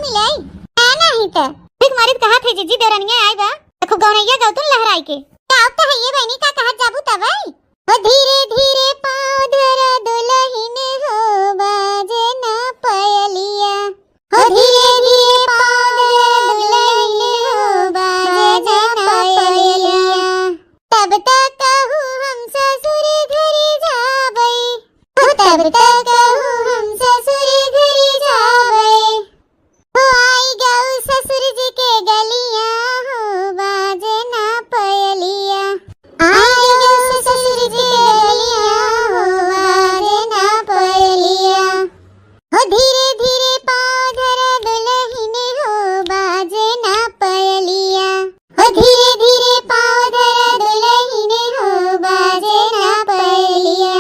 मिलाई है नहीं तो ठीक मारित कहा थे जीजी देवरनिया आई बा देखो गौनैया गौतुन लहराई के गाँव तो है ये बहनी का कहा जाबू तब ओ धीरे धीरे पाँव धरा दुल्हन हो बाजे ना पायलिया हो धीरे धीरे पाँव धरा दुल्हन हो बाजे ना पायलिया तब तक कहूँ हम ससुर घर जाबई तब तक कहूँ हम ससुर घर जाबई हो आई गऊ ससुर जी के गलियां हो बाजे ना पायलिया आई गऊ ससुर जी के गलियां हो बाजे ना पायलिया हो धीरे धीरे पाँव धरा दुल्हन हो बाजे ना पायलिया हो धीरे धीरे पाँव धरा दुल्हन हो बाजे ना पायलिया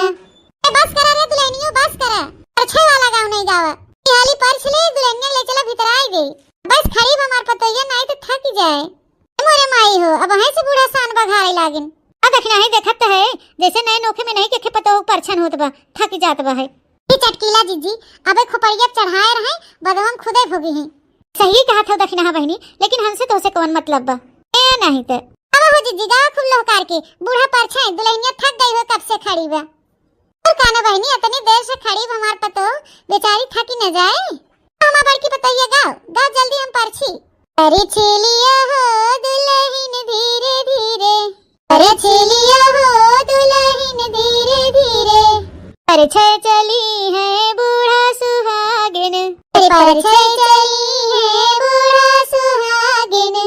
बस करा रे दुल्हनियो बस करा अच्छे वाला गाँव नहीं गावा हाली पर चले दुल्हनिया ले चला भीतर आई गई बस खरीब हमार पतोइया नहीं तो थक जाए मोरे माई हो अब है से बूढ़ा सान बघारे लागिन अब देखना है देखत है जैसे नए नोखे में नहीं के पतो परछन होत बा थक जात बा है ये चटकीला जीजी अबे खोपड़िया चढ़ाए रहे बदहम खुदे भोगी है सही कहा था दक्षिणा बहनी लेकिन हमसे तो उसे कौन मतलब बा ए नहीं तो अब हो जीजी गा खुल लहकार के बूढ़ा परछन दुल्हनिया थक गई हो कब से खड़ी बा और काना बहनी इतनी देर से खड़ी हमार पतो बेचारी थकी न जाए हम बड़की बताइए गाओ गाओ जल्दी हम परछी अरे छेलिया हो दुल्हन धीरे धीरे अरे छेलिया हो दुल्हन धीरे धीरे पर चली है बूढ़ा सुहागिन पर चली है बूढ़ा सुहागिन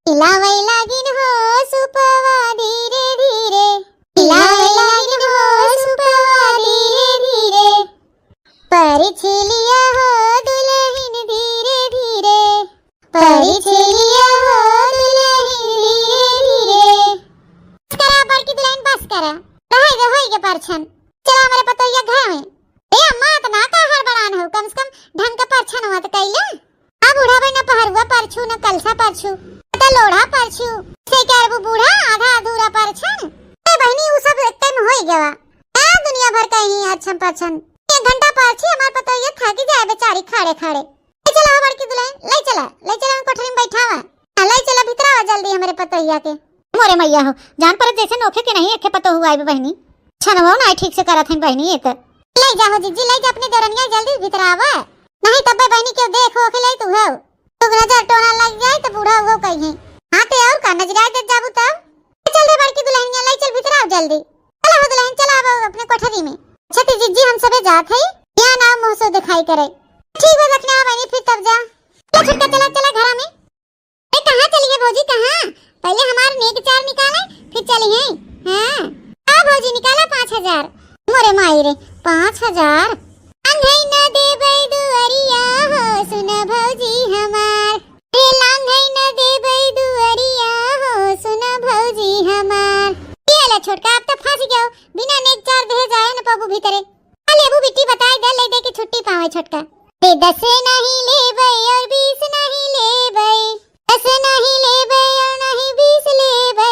हिलावै लागिन हो सुपवा धीरे धीरे हिलावै लागिन हो सुपवा धीरे धीरे पर छेलिया हो दुल्हन धीरे धीरे पर छेलिया हो दुल्हन धीरे धीरे करा बड़की दुल्हन बस करा रहेगा होइगे परछन चला हमारे पतोइया घर में ए अम्मा त ना का हड़बड़ान हो कम से कम ढंग का परछन होत कइले आ बूढ़ा भाई ना पहरुआ परछू ना कलसा परछू त लोढ़ा परछू से करबू बूढ़ा आधा अधूरा परछन ए बहनी उ सब एक टाइम होई गवा आ दुनिया भर कहीं अच्छा परछन एक घंटा परछी हमार पतोइया थक जाए बेचारी खड़े खड़े ले चला बड़की दुल्हन ले चला कोठरी में बैठावा ले चला भीतर आवा जल्दी हमारे पतोइया के मोरे मैया हो जान पर जैसे नोखे के नहीं एके पतो हुआ है बहनी छनवा ना ठीक से करत है बहनी ये तो ले जाओ जीजी ले जा अपने दरनिया जल्दी भीतर आवा नहीं तब बहनी के देखो के ले तू हो तो नजर टोना लग जाए तो बूढ़ा हो कहीं हां ते और का नजर दे जाबू तब चल रे बड़की दुल्हनिया ले चल भीतर आओ जल्दी चला हो दुल्हन चला आओ अपने कोठरी में छती जीजी हम सबे जात है या ना मुंह से दिखाई करे ठीक है रखना बहनी फिर तब जा छटका चला चला घर में ए कहां चली है भौजी कहां पहले हमार नेक चार निकाले फिर चली है हां आ भौजी निकाला 5000 मोरे माई रे 5000 अंधई न देबै दुअरिया हो सुन भौजी हमार रे लांघई न देबै दुअरिया हो सुन भौजी हमार ये ले छोटका अब तो फंस गयो बिना नेक चार दे जाए न पबू भीतरे अले अबू बिट्टी बताई दे ले दे के छुट्टी पावे छोटका दे 10 नहीं लेबै और 20 नहीं लेबै 10 नहीं लेबै और नहीं 20 लेबै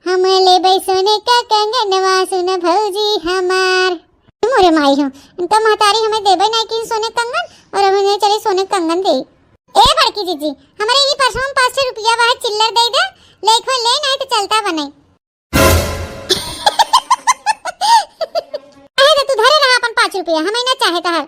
हम लेबै सोने का कंगनवा सुन भौजी हमार मोरे माई हो इनका महतारी हमें देबै नहीं कि सोने कंगन और हमें चले सोने कंगन दे ए बड़की जीजी हमारे ये परसों 500 रुपया वह चिल्लर दे दे लेखो ले नहीं तो चलता बने अरे तू धरे रहा अपन 5 रुपया हमें ना चाहे तो हर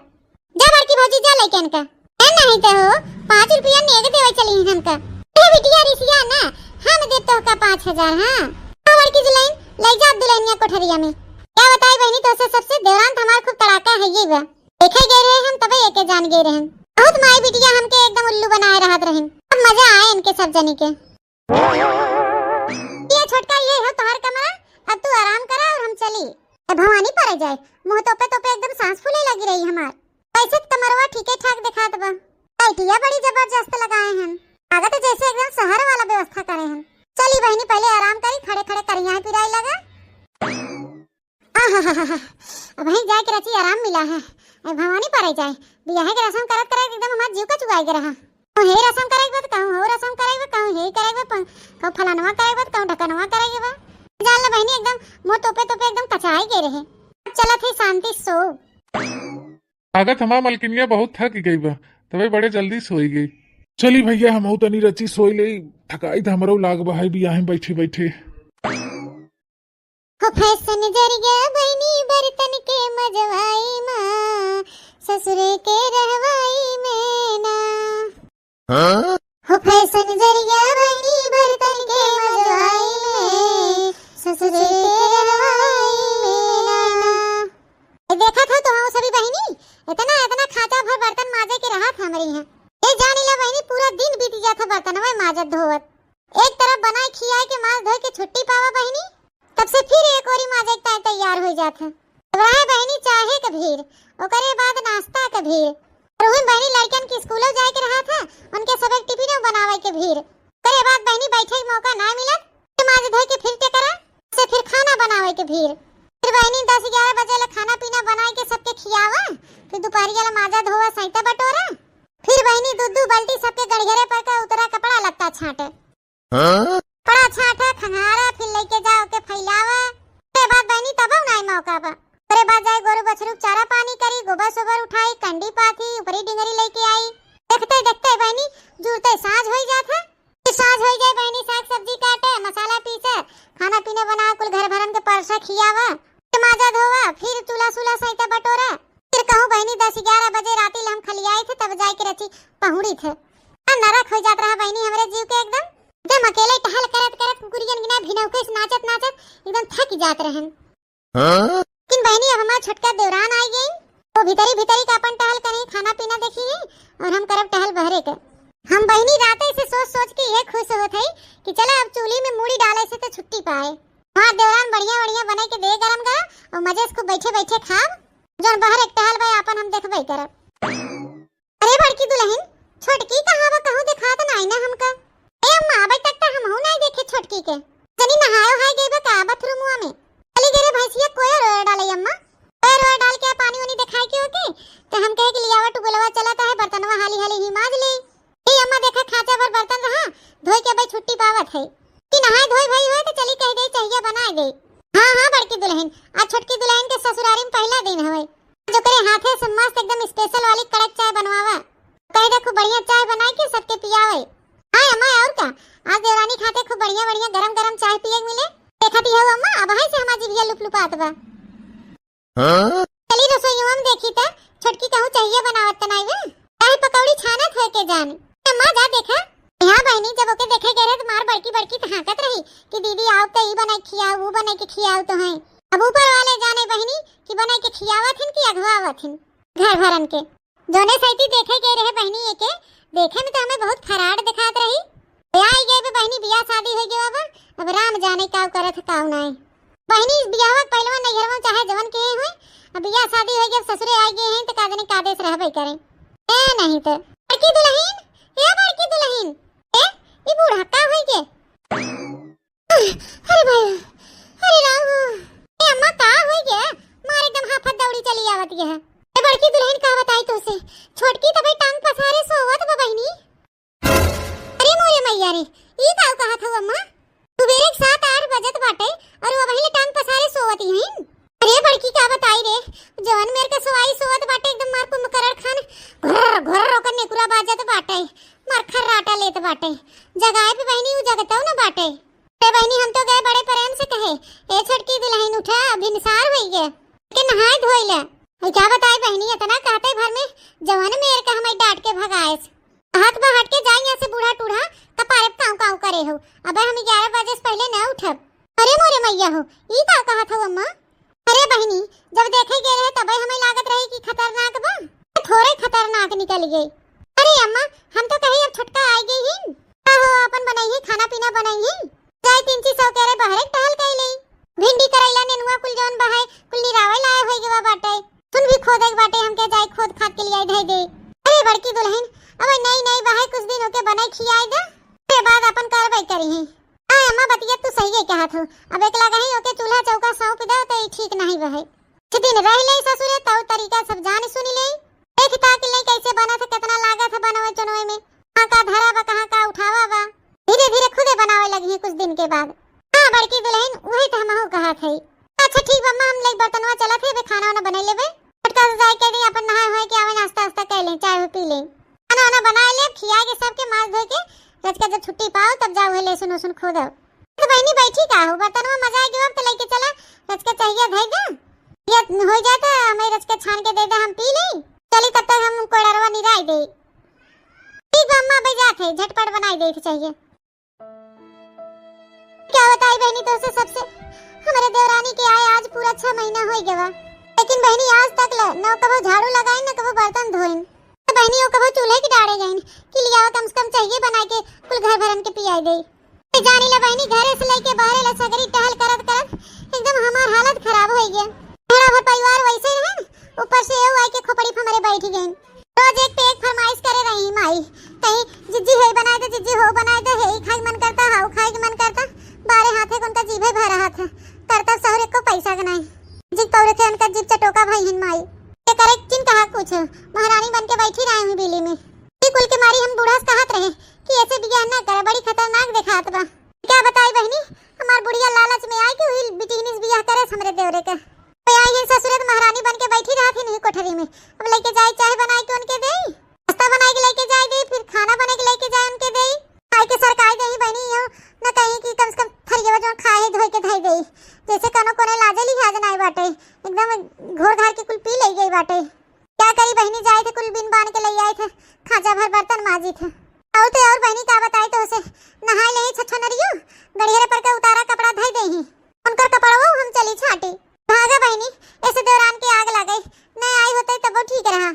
जा बड़की भौजी जा लेके इनका नहीं तो हो 5 रुपया नेग देवे चली हमका ए बिटिया रिसिया ना हम दे तो का 5000 हां बड़की दुल्हन ले जा दुल्हनिया कोठरिया में क्या बताई बहनी तो सबसे देवरान हमार खूब तड़ाका है ये बा देखे गए रहे हम तबे एके जान गए रहे बहुत माई बिटिया हमके एकदम उल्लू बनाए रहत रहे अब मजा आए इनके सब जनी के ये छोटका ये है तोहर कमरा अब तू आराम करा और हम चली अब भवानी पर जाए मुंह तोपे तोपे एकदम सांस फूले लगी रही हमार पैसे कमरवा ठीके ठाक दिखात बा लाइटिया बड़ी जबरदस्त लगाए हैं आगे तो जैसे एकदम शहर वाला व्यवस्था करे हैं चली बहनी पहले आराम करी खड़े खड़े करिया पिराई लगा अब वहीं जाके रची आराम मिला है भवानी पर जाए बियाह के रसम करत करत एकदम हमार जीव का चुगाई के रहा हे रसम करेगे तो कहूं हो रसम करेगे कहूं हे करेगे कहूं फलानवा करेगे तो कहूं ढकनवा करेगे जान ले बहनी एकदम मुंह तोपे तोपे एकदम कचाई के रहे चला थी शांति सो आगत हमार मलकिनिया बहुत थक गई बा तबे बड़े जल्दी सोई गई चली भैया हम तनी रची सोई ले, थकाई था हमरो लाग बहाई भी यहाँ बैठे बैठे। हो फैशन जरिया बहनी बर्तन के मजवाई माँ, ससुरे के रहवाई में ना। हो फैशन जरिया बहनी बर्तन के मजवाई में, ससुरे के रहवाई में ना। देखा था तो हाँ सभी बहनी इतना इतना खाचा भर बर्तन माजे के रहा था हमारी यहाँ। ये जानी ला बहनी पूरा दिन बीत गया था बर्तन में माजत धोवत। एक तरफ बनाए खियाए के माल धोए के छुट्टी पावा बहनी, तब से फिर एक और माजे का तैयार हो जाता। रहे बहनी चाहे के भीड़, ओकरे बाद नाश्ता के भीड़, और उन बहनी लड़कन के स्कूलों जाए के रहा था, उनके सब एक टिफिन बनावे के भीड़। ओकरे बाद बहनी बैठे मौका ना मिलत, तो माजे धोए के फिर के करा, से फिर खाना बनावे के भीड़। फिर बहनी 10-11 बजे ला खाना पीना बनाए के सबके खियावा, फिर दोपहरिया ला माजा धोवा सैता बटोरा, फिर बहनी दूध बाल्टी सबके गड़घरे पर का उतरा कपड़ा लगता छाटे, कपड़ा छाटा खंगारा, फिर लेके जाओ के फैलावा। उसके बाद बहनी तब उनाई मौका बा, उसके बाद जाए गोरु बछरू चारा पानी करी, गोबर सोबर उठाई, कंडी पाथी, ऊपरी डिंगरी लेके आई। देखते देखते बहनी जुड़ते साँझ हो जाता। फिर साँझ हो जाए बहनी साग सब्जी काटे, मसाला पीसे, खाना पीने बना, कुल घर भरन के परसा खियावा, माजा धोवा, फिर चूल्हा सुला सैता बटोरा। फिर कहूँ बहनी 10-11 बजे राती हम खलियाए थे, तब जाए के रची पहुड़ी थे। नरक हो जात रहा बहनी हमरे जीव के एकदम। जब अकेले टहल करत करत कुकुरियन गिना भिनौके से नाचत नाचत एकदम थक जात रहन। लेकिन बहनी अब हमार छोटका देवरान आई गई, वो भीतरी भीतरी का अपन टहल करी, खाना पीना देखी और हम करब टहल बहरे के। हम बहनी राते से सोच सोच के ये खुश होत है कि चला अब चूल्ही में मूड़ी डाले से तो छुट्टी पाए। हमार देवरान बढ़िया बढ़िया बना के दे गरम गरम और मजे से बैठे बैठे खाब, जौन बाहर एक टहल भाई अपन हम देखबे करब। अरे बड़की दुल्हन छोटकी कहां बा, कहूं दिखात नहीं ना हमका। ए अम्मा अबे तक तो हम हो नहीं देखे छोटकी के, जनी नहायो हाय गई बा का बाथरूमवा में। चली गरे भैंसिया कोई रोए डाले अम्मा, कोई रोए डाल के पानी वानी दिखाई के होके तो हम कहे कि लियावा टुगलवा चलाता है बर्तनवा हाली हाली ही माज ले। ए अम्मा देखा खाचा भर बर्तन रहा, धोई के भाई छुट्टी पावत है कि नहाय धोई भई हो तो चली कह दे चाहिए बना दे। हां हां बड़की दुल्हन, आज छोटकी दुल्हन के ससुरारी में पहला दिन हवे, जो करे हाथे से मस्त एकदम स्पेशल वाली कड़क चाय बनवावा, कहे देखो बढ़िया चाय बनाए के सबके पियावे। हां अम्मा और का आज देवरानी खाते खूब बढ़िया बढ़िया गरम गरम चाय पिए मिले। देखती हो अम्मा अब है से हमारी जिया लुपलुपात बा। चली रसोईवा में देखी त छोटकी कहूं चाहिए बनावत त नहीं वे, चाय पकौड़ी छानत है के जान। अम्मा जा देखा यहाँ बहनी जब ओके देखे गए तो मार बड़की बड़की हाकत रही कि दीदी आओ तो ई बनाई खियाओ, वो बनाई के खियाओ तो है। अब ऊपर वाले जाने बहनी कि बनाई के खियावत हन कि अगवावत हन घर भरन के। जोने सैती देखे गए रहे बहनी एके देखे में तो हमें बहुत फराड दिखात रही। आई गए बे बहनी बियाह शादी हो गया बा, अब राम जाने का करत काऊ नहीं। बहनी बियाह पहलवा नैहरवा चाहे जवन के होय, अब बियाह शादी हो गया ससुरे आ गए हैं तो कादने कादेश रहबे करें। ए नहीं तो बड़की दुल्हन, ए बड़की दुल्हन, ए ई बूढ़ा का होई के। अरे भाई अरे राम, ए अम्मा का होई के मार एकदम हाफत दौड़ी चली आवत है। ए बड़की दुल्हन का बताई तो से छोटकी तो भाई टांग पसारे सोवत बा बहनी। अरे मोरे मैया रे ई का कहत हो अम्मा, सुबेरे 7-8 बजत बाटे और वो वही टांग पसारे सोवत ही हैं। अरे बड़की का बताई रे जवन मेर के सोवाई सोवत बाटे एकदम मार को मुकरर खान घर घर रोकन नेकुरा बाजत बाटे, मार खर्राटा लेत बाटे, जगाए पे बहनी उ जगताऊ ना बाटे। ए बहनी हम तो गए बड़े प्रेम से कहे ए छोटकी दुल्हन उठा भिनसार होई गे के नहाय धोई ले। क्या बताई बहनी इतना कहते भर में जवन मेर का हमें डांट के भगाएस, हाथ बा हट के जाए यहाँ से बूढ़ा टूढ़ा कपारे काऊ काऊ करे हो। अबे हम 11 बजे से पहले न उठब। अरे मोरे मैया हो ई का कहत हो अम्मा। अरे बहनी जब देखे गए रहे तब हमें लागत रही कि खतरनाक बा, थोड़े खतरनाक निकल गई। अरे अम्मा हम तो कही अब छुटका आ गई ही हो, अपन बनाई खाना पीना बनाई जाए 300 के रे बहरे टहल कई ले भिंडी करैला नेनुआ कुल जौन बहाय कुल निरावे लाए होई गवा बाटे, सुन भी खोदे बाटे हमके जाए खोद खाद के लिए धई दे। अरे बड़की दुल्हन अब नई नई बहाय कुछ दिन होके बनाई खियाई दे, के बाद अपन करबै करी है। आ अम्मा बतिया तू सही है कहत हो, अब एकला गही ओके चूल्हा चौका सौंप दे तो ठीक नहीं बहे। छ दिन रह ले ससुरे तो तरीका सब जान सुनी ले, देखता कि ले कैसे बना था कितना लागत है बनवे चनवे में, कहां का धरा बा कहां का उठावा बा, धीरे धीरे खुदे बनावे लगी है कुछ दिन के बाद। हां बड़की दुल्हन वही तो हमहु कहा थई। अच्छा ठीक बा हम ले बर्तनवा चला थे बे खाना वाला बना लेबे, फटका से जाए के दी अपन नहाए होए के आवे नाश्ता वास्ता कर ले चाय पी ले, खाना वाला बना ले खिया के सबके के जब छुट्टी पाओ तब जाओ है लेसन उसन खो दो। तो बहनी बैठी का हो बर्तन में मजा आएगी अब तो लेके चला रच के चाहिए धैगा ये हो जाए तो हमें रच के छान के दे दे हम पी ले चली तब तक हम कोड़रवा निराई दे ठीक अम्मा बजात है झटपट बनाई दे चाहिए। क्या बताई बहनी तो से सबसे हमारे देवरानी के आए आज पूरा 6 महीना हो गया लेकिन बहनी आज तक न कबो झाड़ू लगाई न कबो बर्तन धोइन तो बहनी वो कबो चूल्हे की डाड़े जाइन कि लिया कम से कम चाहिए बना के कुल घर भरन के पियाई दे जानी ला बहनी घरे से लेके बाहर ला सगरी टहल करत करत एकदम हमार हालत खराब हो गया। मेरा भर परिवार वैसे है ऊपर से वो आके खोपड़ी पे हमारे बैठ गए रोज एक पे एक फरमाइश करे रही माई कहीं जिज्जी है बनाए दे जिज्जी हो बनाए दे है खाई मन करता हाउ खाई मन करता बारे हाथे उनका जीभे भर रहा था करता शहर को पैसा गनाए जिग पौरे थे उनका जीभ चटोका भाई हिन माई ये करे किन कहा कुछ महारानी बन के बैठी रही हूं बिली में कुल के मारी हम बूढ़ा कहत रहे कि ऐसे बियाह ना करे बड़ी खतरनाक दिखात बा। क्या बताई बहनी हमार बुढ़िया लालच में आई कि हुई बिटिनिस बियाह करे हमरे देवरे का तो आई है ससुरे महारानी बन के बैठी रहा थी नहीं कोठरी में अब लेके जाए चाय बनाई के उनके दे नाश्ता बनाई के लेके जाए दे फिर खाना बने के लेके जाए उनके दे खाए के सरकाई दे बहनी हो न कहीं कि कम से कम थरिया जो खाए धोए के धई दे जैसे कनो कोने लाजे लिहाज नाई बाटे एकदम घोर घार के कुल पी ले गई बाटे। क्या करी बहनी जाए थे कुल बिन बांध के ले आए थे खाजा भर बर्तन माजी थे और बहनी का बताई तो उसे नहाए ले छछो नरियो गड़िया पर के उतारा कपड़ा धई दे ही उनका कपड़ा वो हम चली छाटी भागा बहनी ऐसे दौरान के आग लगे नहीं आई होते तब वो ठीक रहा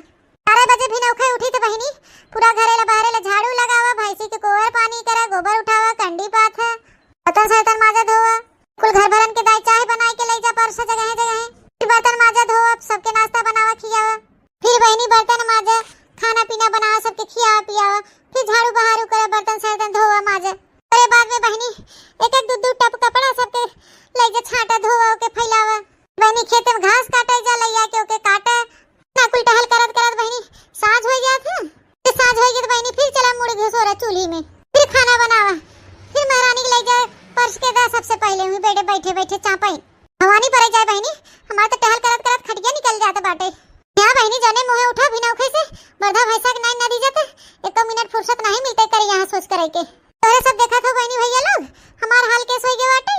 12 बजे भी नौखे उठी तो बहनी पूरा घरे बाहरे ला झाड़ू लगावा भैंसी के कोवर पानी करा गोबर उठावा कंडी पाथ बर्तन सर्तन माजा धोवा कुल घर भरन के दाई चाय बनाए के ले जा परस जगह जगह फिर बर्तन माजा धोवा सबके नाश्ता बनावा खियावा फिर बहनी बर्तन माजा खाना पीना बनावा सबके खियावा पियावा फिर झाड़ू बहारू करे बर्तन सर्तन धोवा माजा अरे बाद में बहनी एक एक दूध टप कपड़ा सबके ले जा छाटा धोवा के फैलावा बहनी खेत में घास काटे जा लैया के ओके काटे ना कुल टहल करत करत बहनी साँझ हो जात है फिर साँझ हो गई तो बहनी फिर चला मुड़ घुसोरा चूल्ही में फिर खाना बनावा फिर महारानी ले जा पर्स के दा सबसे पहले हुई बेटे बैठे बैठे चापाई हवानी पड़े जाए बहनी हमारा तो टहल करत करत खटिया निकल जाता बाटे यहाँ बहनी जाने मुँह उठा बिना उखे से बर्धा भैंसा के नहीं नदी जाते एक मिनट फुर्सत नहीं मिलते करे यहाँ सोच करे के तोरे सब देखा था बहनी भैया लोग हमार हाल कैसे हो गया बाटे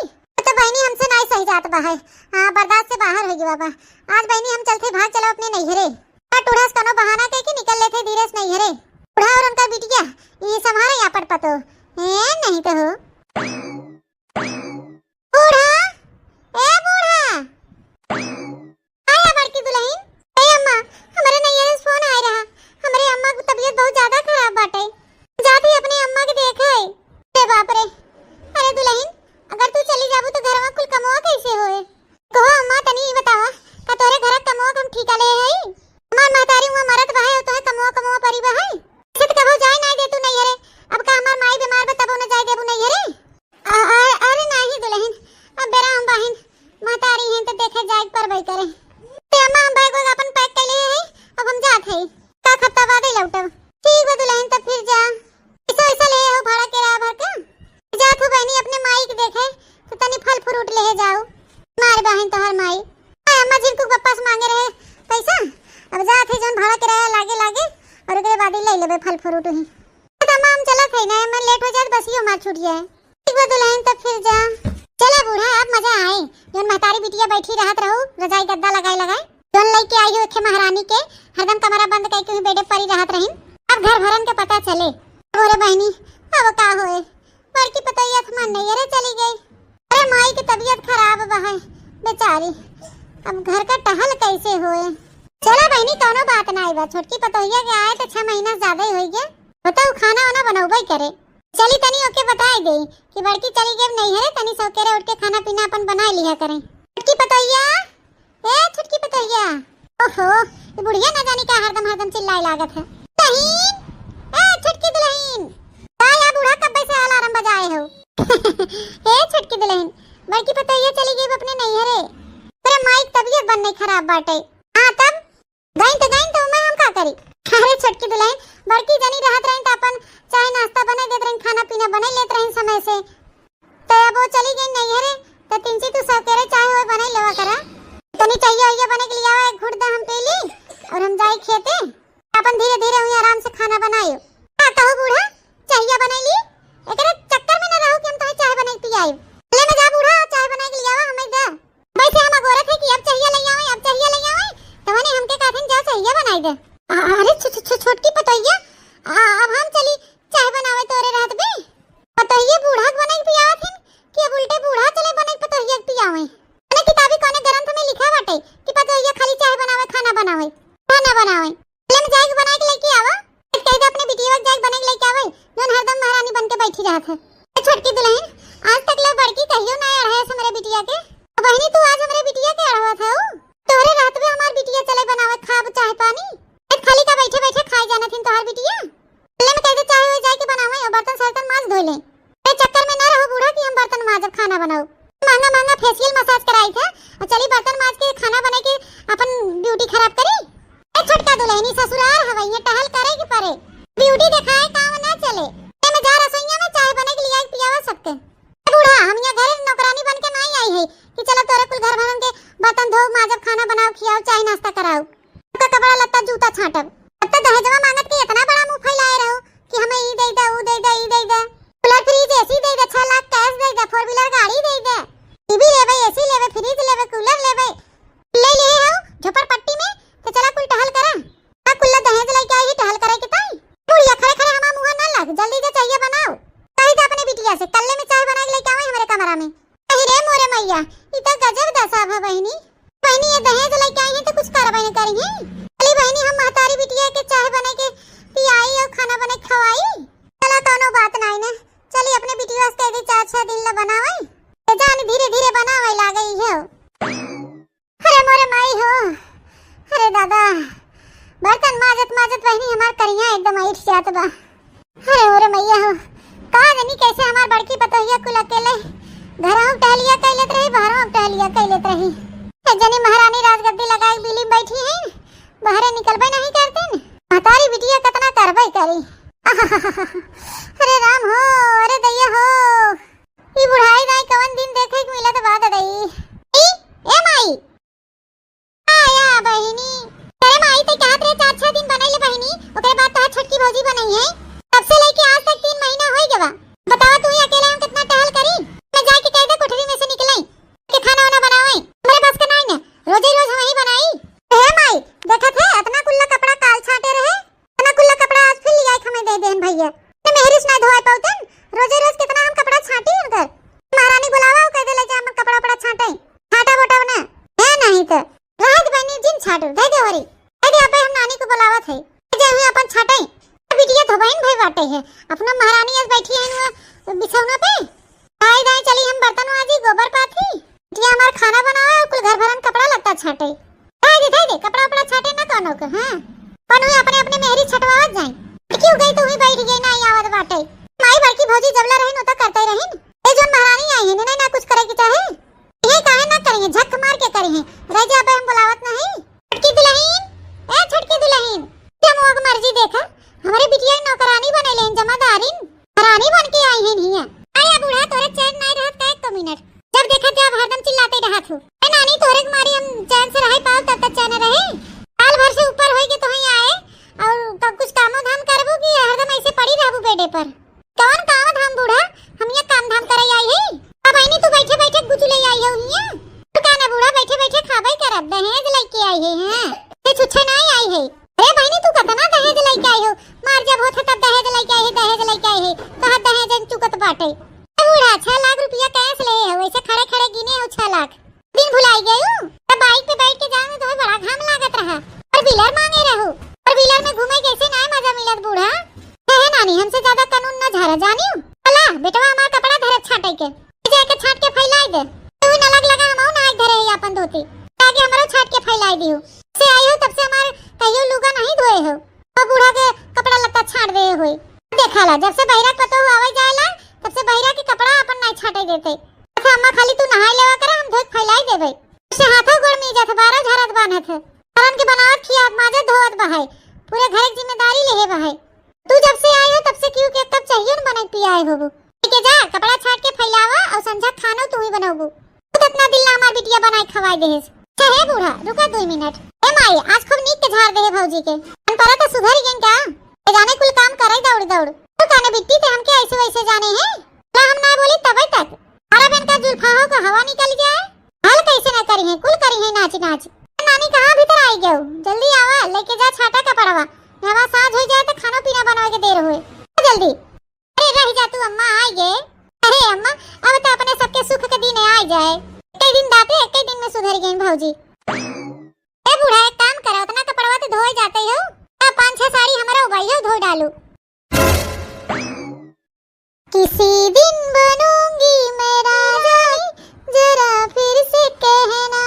तो बहनी हमसे नहीं सही जात बा है हाँ बर्दाश्त से बाहर हो गया बाबा आज बहनी हम चलते भाग चलो अपने नैहरे टूढ़स कनो बहाना कह के निकल लेते धीरे से नैहरे बूढ़ा और उनका बिटिया ये संभारा यहाँ पर पतो नहीं तो हो बूढ़ा ए बूढ़ा आया बड़की दुल्हन ए अम्मा हमारे नैहरे से फोन आ रहा हमारे अम्मा की तबीयत बहुत ज्यादा खराब बाटे जाती अपने अम्मा के देखे अरे बाप रे अरे दुल्हन अगर तू चली जाबू तो घरवा कुल कमवा कैसे होए कहो अम्मा तनी बतावा का तोरे घर कमवा हम ठीका ले है हमार महतारी हुआ मरत बा है तो कमवा परी बा है से तो कबो जाए नहीं दे तू नैहरे अब का हमार माई बीमार बा तब न जाए देबू नैहरे अरे नहीं दुल्हन अब बेरा हम बहन महतारी हैं तो देखे जाए पर भाई करे ते अम्मा हम बैग अपन पैक कर ले है अब हम जात है का खत्ता बादे लौटब ठीक बा दुल्हन तब फिर जा ऐसा ले हो भाड़ा किराया भर का जात हो बहनी अपने माई के देखे तो तनी फल फ्रूट ले जाओ मार बहन तोहर माई अम्मा जिनको वापस मांगे रहे पैसा अब जात है जोन भाड़ा किराया लागे और ओकरे बाद ले लेबे फल फ्रूट ही तमाम चलत है ना मैं लेट हो जात बस यो मार छूट जाए ठीक बा दुल्हन तब फिर जा चला बूढ़ा अब मजा आए जोन महतारी बिटिया बैठी रहत रहो रजाई गद्दा लगाए जोन लेके आई हो खे महारानी के हरदम कमरा बंद करके बेडे परी रहत रही अब घर भरन के पता चले बोले बहनी अब का होए बड़की पतैया थमा नैहरे चली गई अरे माई की तबीयत खराब बा है बेचारी अब घर का टहल कैसे होए चला बहनी कोनो बात ना आई बा छोटकी पतोहिया के आए तो 6 महीना ज्यादा ही हो गया बताओ खाना वाना बनाऊबे करे चली तनी ओके बताई दे कि बड़की चली गई नहीं है तनी सौकेरे उठ के खाना पीना अपन बना लिया करें छोटकी पतोहिया ए छोटकी पतोहिया ओहो ये बुढ़िया ना जानी का हरदम चिल्लाई लागत है दुल्हन ए छोटकी दुल्हन या बूढ़ा कब से अलार्म बजाए हो ए छोटकी दुल्हन बड़की पतोहिया चली गई अपने नैहरे तेरे माई की तबीयत बनने खराब बाटे हां तब गई तो मैं हम का करी अरे छोटकी दुल्हन बड़की जनी रहत रही त अपन चाय नाश्ता बना देत रही खाना पीना बना लेत रही समय से तो अब वो चली गई नैहरे तो तिनसी तू सौकेरे चाय होए बना लेवा करा तनी चाहिए होइए बने के लिए आवा एक घुट दा हम पी ली और हम जाई खेते अपन धीरे धीरे हुई आराम से खाना बनाइयो का कहो बूढ़ा चाहिए बना ली जात है। छोटकी दुल्हन आज तक ला बड़की कहियो ना अढ़ाया हमरे बिटिया के। बहनी तू आज हमरे बिटिया के अढ़ावत है तोरे रात में हमार बिटिया चले बनावत खाब चाहे पानी खाली का बैठे बैठे खाई जाना थी तोहार बिटिया ले में कहते चाहे हो जाए के बनावे और बर्तन सर्तन माज धो ले। ए चक्कर में ना रहो बूढ़ा कि हम बर्तन माजब खाना बनाओ। महंगा महंगा फेशियल मसाज कराई था और चली बर्तन माज के खाना बना के अपन ब्यूटी खराब करी। ए छोटका दुल्हनी ससुराल हवैया टहल करे कि परे ब्यूटी दिखाए काम ना चले। ए में जा रसोईया में चाय बने के लिए पियावा सकते। ए बूढ़ा हम यहाँ घर नौकरानी बन के नहीं आई है कि चलो तोरे कुल घर भरन के बर्तन धो माजब खाना बनाओ खियाओ चाय नाश्ता कराओ का कपड़ा लत्ता जूता छाटब। अब तो दहेजवा मांगत के इतना बड़ा मुंह फैलाए रहो कि हमें ई दे दे ऊ दे दे ई दे दे कूलर फ्रिज एसी दे दे 6 लाख कैश दे दे 4 व्हीलर गाड़ी दे दे टीवी लेबे एसी लेबे फ्रिज लेबे कूलर लेबे ले ले हो झोपड़पट्टी में तो चला कुल टहल करा आ कुल दहेज लेके आई टहल करे के ताई बुढ़िया खड़े खड़े हमार मुंह ना लग जल्दी से चाहिए बनाओ कही दे अपने बिटिया से कल्ले में चाय बना के लेके आवे हमारे कमरा में। अरे रे मोरे मैया ई तो गजब दशा है बहनी बहनी ये दहेज लेके आई है तो कुछ करबे नहीं करी है। अली बहनी हम महतारी बिटिया के चाय बना के पियाई और खाना बना के खवाई चला कोनो बात नहीं ना चली अपने बिटिया वास्ते दे 4-6 दिन ला बनावे ते जान धीरे धीरे बनावे लागई है। अरे मोरे माई हो अरे दादा बर्तन माजत माजत बहनी हमार करिया एकदम ऐठ जात बा। अरे मोरे मैया हो का जानी कैसे हमार बड़की पतोहिया कुल अकेले घरवा टहलिया कई लेत रही बाहरवा टहलिया कई लेत रही। एक जनी महारानी राजगद्दी लगाई बिली बैठी है बाहर निकलबे नहीं करते महतारी बिटिया कितना करबे करी। अरे राम हो अरे दैया हो ई बुढ़ाई दाई कवन दिन देखे के मिलत बात दई ए माई आया बहिनी तेरे माई ते कहत रे 4-6 दिन बनैले बहिनी ओकरे बाद तोहार छोटकी भौजी बनई है तब से लेके आज तक 3 महीना होई गवा। बतावा तू अकेले हम कितना टहल करी मैं जाके कह दे कोठरी में से निकलई के खाना वाना बनावे मेरे बस का नहीं ना रोज ही रोज हम ही बनाई। हे माई देखत है इतना कुल्ला कपड़ा काल छाटे रहे इतना कुल्ला कपड़ा आज फिर लिया हमें दे देन भैया ने मेहरिस ना धोए पाउतन रोज रोज कितना हम कपड़ा छाटी उनकर महारानी बुलावा कह दे ले जा हम कपड़ा कपड़ा छाटे छाटा बोटा ना है नहीं तो रात बनी जिन छाटू दे दे हरी दे दे अपन हम नानी को बुलावत है जे हुए अपन छाटे बिटिया धोबैन भाई बाटे है अपना महारानी आज बैठी है बिछौना पे दाई दाई चली हम बर्तन माजी गोबर पाथी बिटिया हमार खाना बनावे और कुल घर भरन कपड़ा लगता छाटे दे दे कपड़ा कपड़ा छाटे ना कोनो के हां पन हुए अपने अपने मेहरी छटवावत जाए क्यों गई तू ही बैठ गई ना आवत बाटे माई बड़की भौजी जबला रहिन तो करते रहिन ए जो महारानी आई है नहीं ना कुछ करे के चाहे ये काहे ना करेंगे झक मार के करेंगे रह जा पे हम बुलावत नहीं। छोटकी दुल्हन ए छोटकी दुल्हन क्या मोग मर्जी देखा हमारे बिटिया नौकरानी बनेले जमादारिन रानी बन के आई है नहीं आया बूढ़ा तोरे चैन नहीं रहत का 1 मिनट जब देखा जब हरदम चिल्लाते रहत हो ए नानी तोरे के मारी हम चैन से रह पाओ तब तक चैन रहे साल भर से ऊपर होई के तो ही आए और तब कुछ काम धाम करबो कि हरदम ऐसे पड़ी रहबो बेडे पर कौन काम धाम बूढ़ा हम ये काम धाम करे आई है अब आईनी तू बैठे बैठे कुछ ले आई हो हिया तू कहना बूढ़ा बैठे बैठे खाबे करब दहेज लेके आई है हां ये छुच्छे नहीं आई है। अरे बहनी तू कतना दहेज लेके आई हो मार जब होत तब दहेज लेके आई है तो दहेज चुकत बाटे बूढ़ा 6 लाख रुपया कैश ले हो ऐसे खड़े खड़े गिने हो 6 लाख दिन भुलाई गई हूं तब बाइक पे बैठ के जाने तो बड़ा घाम लागत रहा और व्हीलर मांगे रहो और व्हीलर में घूमे कैसे ना मजा मिलत बूढ़ा है नानी हमसे ज्यादा कानून ना झारा जानियो अला बेटवा हमार कपड़ा धरत छाटे के जाके छाट के फैलाई दे तू न लगा हम ना एक धरे अपन धोती ताकि हमरो छाट के फैलाई दियो से आई हो तब से हमार कहियो लुगा नहीं धोए हो और बूढ़ा के कपड़ा लत्ता छाट दे होई देखाला जब से बहिरा पतो आवे जाएला तब से बहिरा के कपड़ा अपन नहीं छाटे देते अच्छा अम्मा खाली तू नहाई लेवा कर हम धोत फैलाई देबे से हाथों गोड़ में जात 12 झरत बानत है करन के बनावत खिया माजे धोत बहाई पूरे घर की जिम्मेदारी लेहे बहाई तू जब से आई हो तब से क्यों के तब चाहिए न बने पियाए होबो ठीक है जा कपड़ा छाट के फैलावा और संझा खानो तू ही बनाबो तू इतना दिल ना हमार बिटिया बनाई खवाई देस चाहे बूढ़ा रुका 2 मिनट ए माई आज खूब नीक के झाड़ दे भौजी के हम पर तो सुधर गई क्या ए जाने कुल काम करे दौड़ दौड़ तू काने बिट्टी ते हमके ऐसे वैसे जाने हैं ला हम ना बोली तब तक हरा बहन का जुल्फाओं का हवा निकल जाए हाल कैसे ना करी है कुल करी है नाच नाच नानी कहां भीतर आई गयो जल्दी आवा लेके जा छाटा का पड़वा हवा साज हो जाए तो खाना पीना बनावे के देर होए जल्दी अरे रह जा तू अम्मा आई गे अरे अम्मा अब तो अपने सबके सुख के दिन आ जाए कई दिन दाते कई दिन में सुधर गई भौजी ए बूढ़ा एक काम करो उतना कपड़वा तो धोए जाते हो अब 5-6 साड़ी हमारा उबाइयो धो डालो कि किसी दिन बनूंगी मैं राजा, जरा फिर से कहना।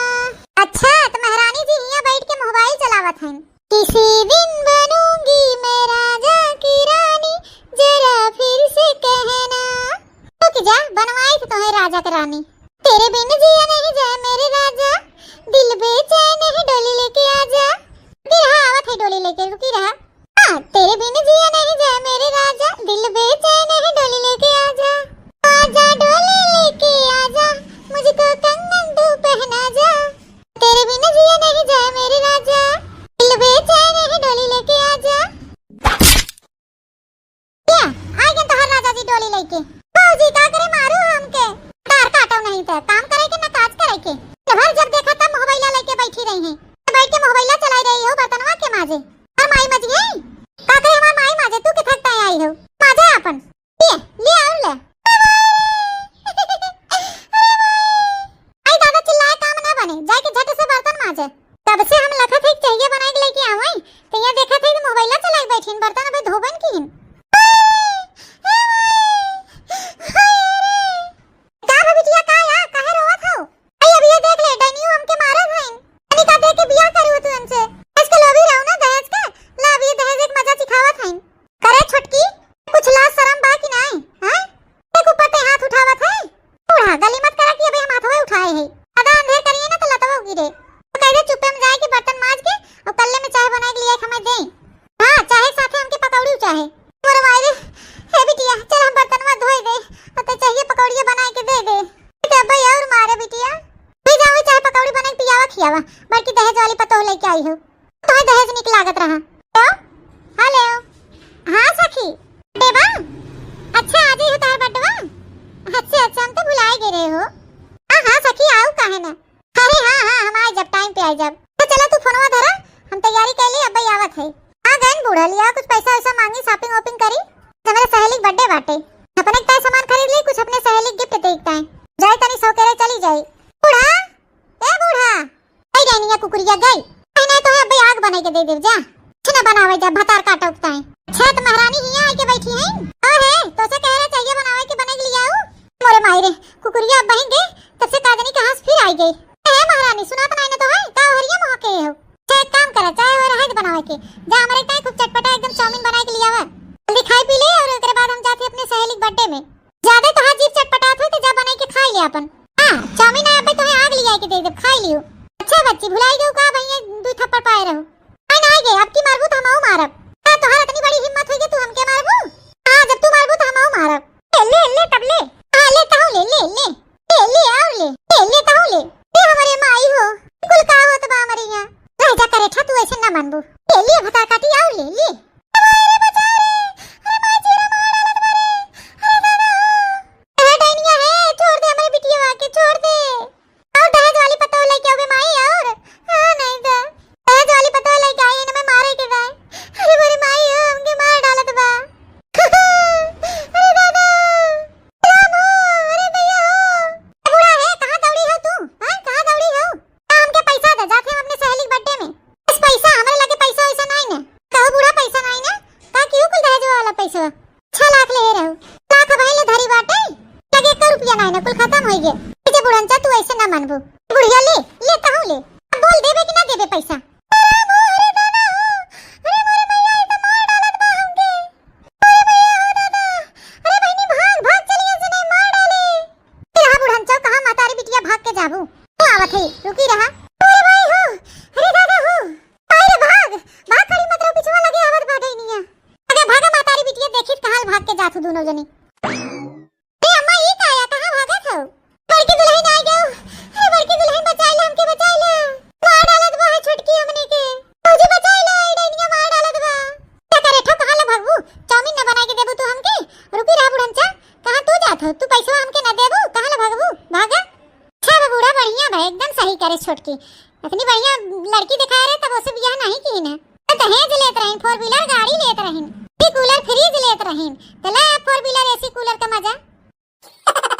अच्छा तो महारानी जी यहाँ बैठ के मोबाइल चलावत हैं। किसी दिन बनूंगी मैं राजा की रानी, जरा फिर से कहना। तो कि जा बनवाई थी तुम्हें राजा की रानी। तेरे बिन जिया नहीं जाए मेरे राजा, दिल बेचैन है डोली लेके आजा। रहा आवत है डोली लेके, रुकी रहा। हाँ तेरे बिन जिया नहीं जाए मेरे राजा, दिल बेचैन है डोली लेके आजा। आजा डोली लेके आजा, मुझको कंगन तू पहना जा। तेरे बिन जिया नहीं जाए मेरे राजा, दिल बेचैन है डोली लेके आजा। क्या आ गए तो हर राजा जी डोली लेके। बाबूजी का करे मारू हमके, तार काटो नहीं तो काम करे के ना काज करे के। भर जब देखा तब मोबाइल लेके बैठी रही हैं। बैठ के मोबाइल चला रही हो बर्तनवा के माजे। और माई मज गई का करे हमार माई माजे, तू के थकता आई हो माजे अपन। ले आओ ले। आई दादा चिल्लाए काम ना बने, जाके झट से बर्तन माजे। तब से हम लखत है चाहिए बनाए के लेके आवई, तो ये देखा थे मोबाइल चला के बैठीन, बर्तन अबे धोबन कीन। का बिटिया का या काहे रोवत हो? आई अब ये देख ले डनियो हमके मारत हैं। अनी का देख के बियाह करू तू हमसे। इसके लोभी रहू ना दहेज का, ला अब ये दहेज एक मजा सिखावत हैं। करे छोटकी कुछ लाज शर्म बा कि नहीं? हां एक ऊपर ते हाथ उठावत है। बूढ़ा गली मत करा कि अबे हम हाथवे उठाए है। आधा अंधेर करिए ना तो लतवा गिरे। तो कह दे चुप्पे में जाए कि बर्तन माज के और कल्ले में चाय बना के लिए हमें दे। हां चाहे साथे हमके पकौड़ी चाहे। मोरे मायरे हे बिटिया चल हम बर्तनवा धोई दे और ते चाहिए पकौड़ियां बना के दे दे। ते भाई और मारे बिटिया ले जाओ चाहे पकौड़ी बना के पियावा खियावा, बल्कि दहेज वाली पतोह लेके आई हो। तो दहेज निक लागत रहा। तो हेलो हां सखी देवा, अच्छा आज ही होता है बड्डवा। अच्छा अच्छा हम तो भुला ही गए हो। हां हां सखी आओ काहे ना। अरे हां हां हम आए जब टाइम पे आए जब। तो चला तू फोनवा धरा, हम तैयारी कर ली अब आवत है। हां गन बूढ़ा लिया कुछ पैसा वैसा मांगी, शॉपिंग वॉपिंग करी। मेरे सहेली बर्थडे बाटे, अपने का सामान खरीद ली, कुछ अपने सहेली गिफ्ट देता है। जाए तनी सौ करे चली जाए। बूढ़ा ए बूढ़ा आई रानिया कुकुरिया गई नहीं तो है अबे आग बना के दे दे जा। छना बनावे जब भतार काटा उगता है। छत महारानी हिया आके बैठी हैं। और है तो से कह रहे चाहिए बनावे के बने के लिए आऊं। मोरे मायरे कुकुरिया बहेंगे तब से कादनी का हंस फिर आई गई। ए महारानी सुना तो नहीं ना तो है का हरिया मोह के हो। एक काम करा चाहे और है बनावे के जा हमारे का खूब चटपटा एकदम चाउमीन बना के लिए आवा। जल्दी खाई पी ले और उसके बाद हम जाते अपने सहेली के बर्थडे में। ज्यादा तो हां जीप चटपटात हो तो जा बना के खा ले अपन। हां चाउमीन है अबे तो आग ले जाके दे दे खाई लियो। अच्छा बच्ची भुलाई गयो का भैया दू थप्पड़ पाए रहो। आई ना गए अब की मारबू तो हमऊ मारब। हां तोहरा इतनी बड़ी हिम्मत होई कि तू हमके मारबू। हां जब तू मारबू तो हमऊ मारब। ले ले तब ले। हां लेता हूं ले ले ले ले ले और ले लेता हूं ले। ये हमारे माई हो कुल का हो तो हमारे यहां रह जा करे ठा तू ऐसे ना मानबू। ले भता काटी और ले ले। अरे बचा रे अरे माई जीरा मार डालत मारे। अरे दादा ए डैनिया है छोड़ दे हमारी बिटिया के छोड़ दे। और दहेज वाली पतो लेके आओगे माई और हां नहीं तो दहेज वाली पतो लेके आई ना मैं मारे के दाए। अरे मेरी माई हो हमके मार डालत बा। अरे दादा राम हो अरे भैया हो। बूढ़ा है कहां दौड़ी हो तू? हां कहां दौड़ी हो? हमके पैसा दे जाते हम अपने सहेली बर्थडे में। बस पैसा हमारे लगे पैसा वैसा नहीं ना। कहो बूढ़ा पैसा नहीं ना का क्यों कुल दहेज वाला पैसा 6 लाख ले रहो। लाख भाई ले धरी बाटे लगे 1 रुपया नहीं ना कुल खत्म हो गए। तुझे बुढ़नचा तू ऐसे ना मानबू। बुढ़िया ले लेता हूं ले बोल देबे कि ना देबे पैसा। राम हो अरे दादा हो अरे मोरे मैया ये तो मार डालत बा हमके। अरे मैया हो दादा अरे बहनी भाग भाग चलिए से नहीं मार डाले। रहा बुढ़नचा कहां मातारी बिटिया भाग के जाबू। तो आवत है रुकी रहा। अरे भाई हो अरे दादा हो अरे भाग भाग खड़ी मत रहो पिछवा लगे आवत भागे नहीं। अगर भागा मातारी बिटिया देखित कहां भाग के जाथू दोनों जनी। ए अम्मा ये काया कहां भागत हो? बड़की दुल्हन आ गयो। अरे बड़की दुल्हन बचा ले हमके बचा ले। मार डालत बा छोटकी हमने के। तुझे बचा ले डैनिया मार डालत बा। क्या करे ठो कहां ले भागबू? चाउमीन न बना के देबू तू हमके। रुकी रहा बुढ़नचा कहां तू जात हो? तू पैसा हमके न देबू कहां ले भागबू? भागा। अच्छा बा बूढ़ा बढ़िया भाई एकदम सही करे छोटकी। इतनी बढ़िया लड़की दिखाए रहे तब उसे बियाह नहीं की ना। दहेज लेत रहीन 4 व्हीलर गाड़ी लेत रहीन कूलर फ्रिज लेत रहीन। चला 4 व्हीलर एसी कूलर का मजा।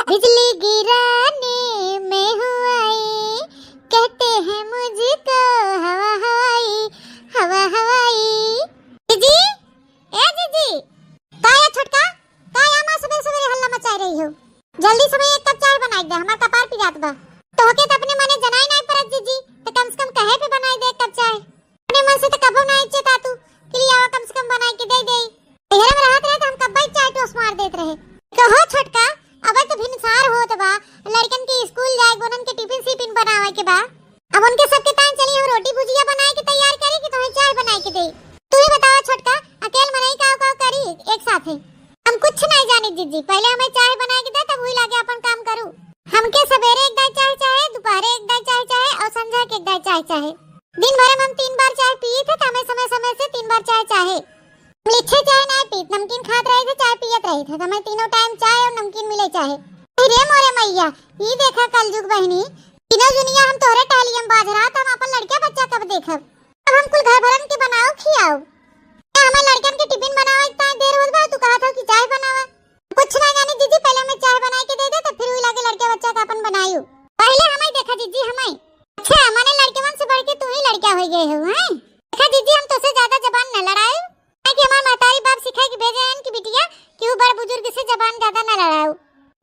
बिजली गिराने में हूँ आई कहते हैं मुझको हवा हवाई। जीजी ए जीजी काया छोटका काया मां सुबह सुबह हल्ला मचा जल्दी से एक कप चाय बनाई दे, हमार कपार पिजात बा। तोहके त अपने मने जनाई नहीं परत जीजी, तो कम से कम कहे पे बनाई दे एक कप चाय। अपने मन से तो कबो नहीं चेता तू कि आवा कम से कम बनाई के दे दे। तेरे में रहत रहे तो हम कब्बई चाय टोस मार देत रहे। कहो छोटका, अब तो भिनसार होत बा, लड़कन के स्कूल जाए, उनन के टिफिन सिफिन बनावे के बा। अब उनके सबके तान चली हम रोटी भुजिया बनाए के तैयार करे कि तुम्हें चाय बनाई के दे। तू ही बताओ छोटका, अकेल मनाई का करी एक साथ है। हम कुछ नहीं जाने जीजी, पहले हमें चाय बनाए के दे तब हुई लागे अपन काम करूं। हमके सवेरे एक दाई चाय चाहे, दोपहर एक दाई चाय चाहे और संध्या के एक दाई चाय चाहे। दिन भर में हम 3 बार चाय पिए थे, तो हमें समय समय से 3 बार चाय चाहे। मीठे चाय नहीं पीत, नमकीन खात रहे थे, चाय पियत रहे थे। हमें तीनों टाइम चाय और नमकीन मिले चाहे। अरे मोरे मैया, ये देखा कलयुग बहनी, तीनों दुनिया हम तोरे टालियम बाज रहा, तो हम अपन लड़का बच्चा कब देखब। अब हम कुल घर भरन के बनाओ खियाओ। हमें लड़कन के टिफिन बनावा इतना देर होत बा, तू कहा था कि चाय बनावा। कुछ ना जाने जीजी, पहले हमें चाय बनाई के दे दे, तो फिर हुई लागे लड़के बच्चा का अपन बनायू। पहले हमें देखा जीजी, हमें अच्छा माने लड़के मन से बढ़ के तू ही लड़का हो गए हो हैं। देखा जीजी, हम तो से ज्यादा जबान न लड़ाए, कि हमार महतारी बाप सिखाए कि भेजे हैं कि बिटिया कि बड़ बुजुर्ग से जबान ज्यादा न लड़ाओ।